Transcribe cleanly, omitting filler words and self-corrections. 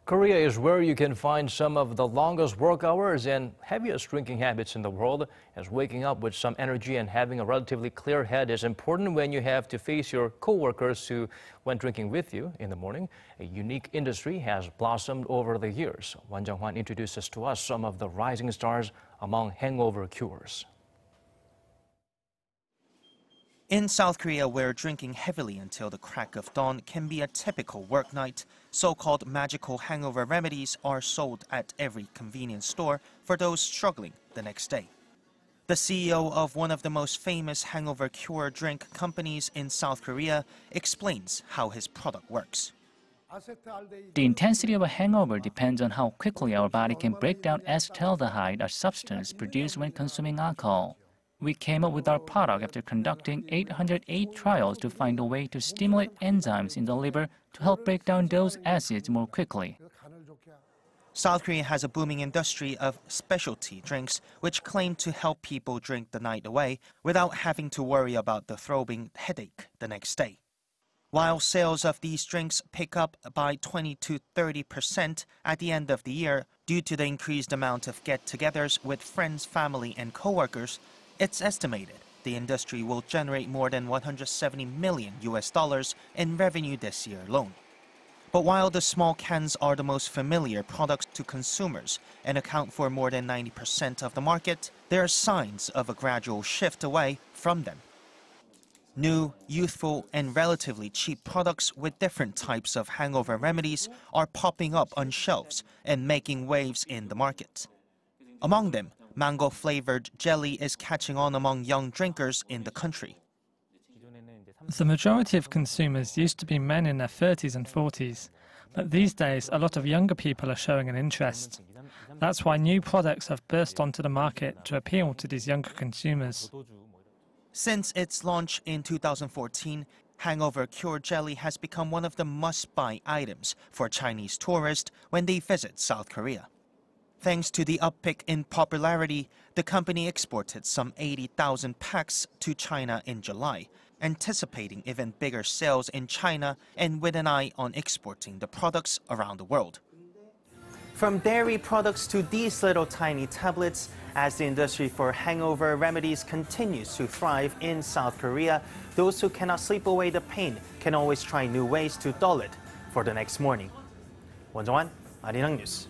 Korea is where you can find some of the longest work hours and heaviest drinking habits in the world, as waking up with some energy and having a relatively clear head is important when you have to face your co-workers who went drinking with you in the morning. A unique industry has blossomed over the years. Jung-hwan introduces to us some of the rising stars among hangover cures. In South Korea, where drinking heavily until the crack of dawn can be a typical work night, so-called magical hangover remedies are sold at every convenience store for those struggling the next day. The CEO of one of the most famous hangover cure drink companies in South Korea explains how his product works. The intensity of a hangover depends on how quickly our body can break down acetaldehyde, a substance produced when consuming alcohol. We came up with our product after conducting 808 trials to find a way to stimulate enzymes in the liver to help break down those acids more quickly. South Korea has a booming industry of specialty drinks which claim to help people drink the night away without having to worry about the throbbing headache the next day. While sales of these drinks pick up by 20 to 30% at the end of the year due to the increased amount of get-togethers with friends, family, and co-workers, it's estimated the industry will generate more than $170 million in revenue this year alone. But while the small cans are the most familiar products to consumers and account for more than 90% of the market, there are signs of a gradual shift away from them. New, youthful, and relatively cheap products with different types of hangover remedies are popping up on shelves and making waves in the market. Among them, mango-flavored jelly is catching on among young drinkers in the country. The majority of consumers used to be men in their 30s and 40s, but these days a lot of younger people are showing an interest. That's why new products have burst onto the market to appeal to these younger consumers. Since its launch in 2014, hangover cure jelly has become one of the must-buy items for Chinese tourists when they visit South Korea. Thanks to the uptick in popularity, the company exported some 80,000 packs to China in July, anticipating even bigger sales in China and with an eye on exporting the products around the world. From dairy products to these little tiny tablets, as the industry for hangover remedies continues to thrive in South Korea, those who cannot sleep away the pain can always try new ways to dull it for the next morning. Jung-hwan, Arirang News.